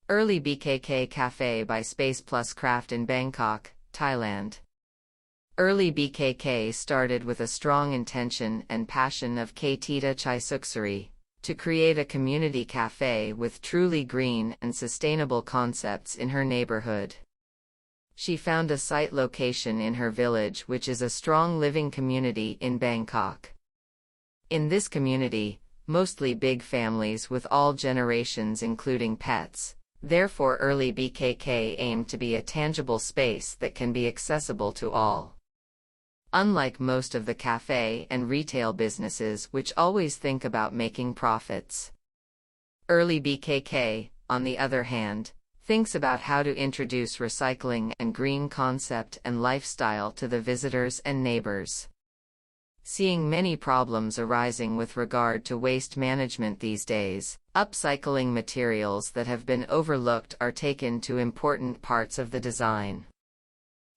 Early BKK Café by space+craft in Bangkok, Thailand. Early BKK started with a strong intention and passion of Kaytita Chaisuksiri to create a community cafe with truly green and sustainable concepts in her neighborhood. She found a site location in her village, which is a strong living community in Bangkok. In this community, mostly big families with all generations including pets. Therefore, Early BKK aimed to be a tangible space that can be accessible to all. Unlike most of the cafe and retail businesses which always think about making profits, Early BKK, on the other hand, thinks about how to introduce recycling and green concept and lifestyle to the visitors and neighbors. Seeing many problems arising with regard to waste management these days, upcycling materials that have been overlooked are taken to important parts of the design.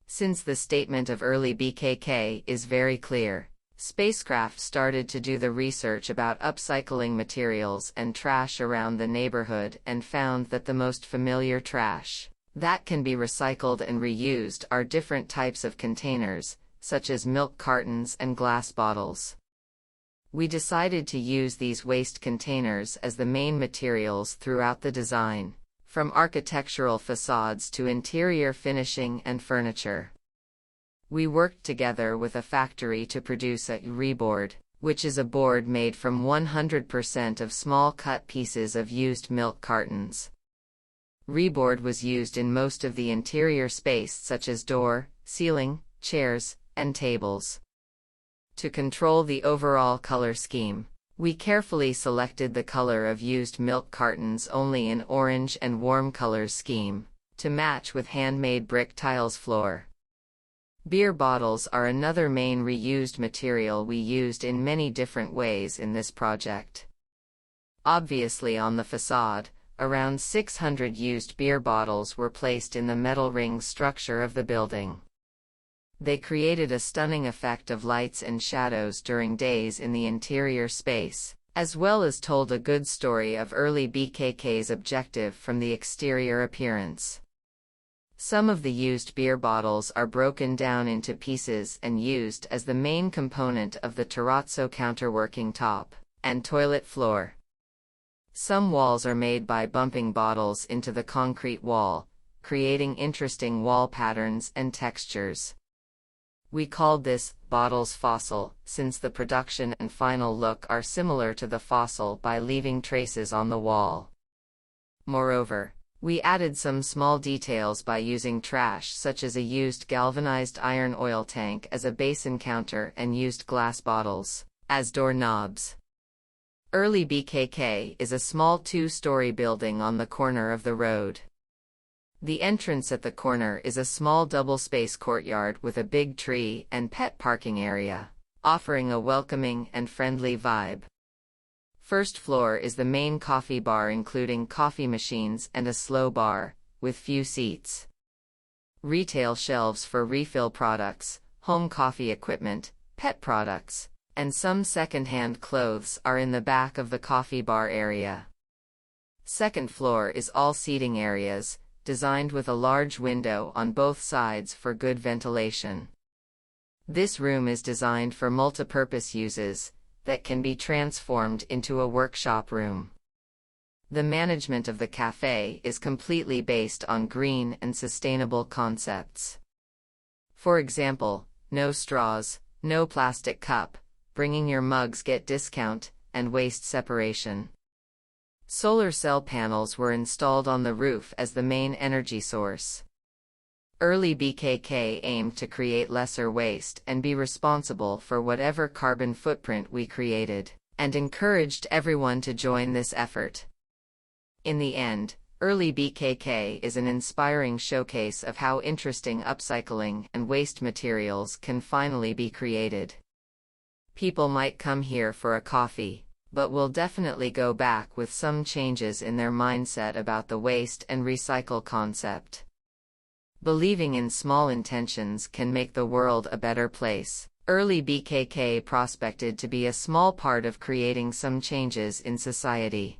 Since the statement of Early BKK is very clear, Spacecraft started to do the research about upcycling materials and trash around the neighborhood and found that the most familiar trash that can be recycled and reused are different types of containers, such as milk cartons and glass bottles. We decided to use these waste containers as the main materials throughout the design, from architectural facades to interior finishing and furniture. We worked together with a factory to produce a reboard, which is a board made from 100% of small cut pieces of used milk cartons. Reboard was used in most of the interior space, such as door, ceiling, chairs, and tables. To control the overall color scheme, we carefully selected the color of used milk cartons only in orange and warm colors scheme, to match with handmade brick tiles floor. Beer bottles are another main reused material we used in many different ways in this project. Obviously, on the facade, around 600 used beer bottles were placed in the metal ring structure of the building. They created a stunning effect of lights and shadows during days in the interior space, as well as told a good story of Early BKK's objective from the exterior appearance. Some of the used beer bottles are broken down into pieces and used as the main component of the terrazzo counterworking top and toilet floor. Some walls are made by bumping bottles into the concrete wall, creating interesting wall patterns and textures. We called this bottles fossil, since the production and final look are similar to the fossil by leaving traces on the wall. Moreover, we added some small details by using trash such as a used galvanized iron oil tank as a basin counter and used glass bottles as door knobs. Early BKK is a small two-story building on the corner of the road. The entrance at the corner is a small double-space courtyard with a big tree and pet parking area, offering a welcoming and friendly vibe. First floor is the main coffee bar including coffee machines and a slow bar, with few seats. Retail shelves for refill products, home coffee equipment, pet products, and some second-hand clothes are in the back of the coffee bar area. Second floor is all seating areas, designed with a large window on both sides for good ventilation. This room is designed for multipurpose uses that can be transformed into a workshop room. The management of the cafe is completely based on green and sustainable concepts. For example, no straws, no plastic cup, bringing your mugs get discount, and waste separation. Solar cell panels were installed on the roof as the main energy source. Early BKK aimed to create lesser waste and be responsible for whatever carbon footprint we created, and encouraged everyone to join this effort. In the end, Early BKK is an inspiring showcase of how interesting upcycling and waste materials can finally be created. People might come here for a coffee, but will definitely go back with some changes in their mindset about the waste and recycle concept. Believing in small intentions can make the world a better place. Early BKK prospected to be a small part of creating some changes in society.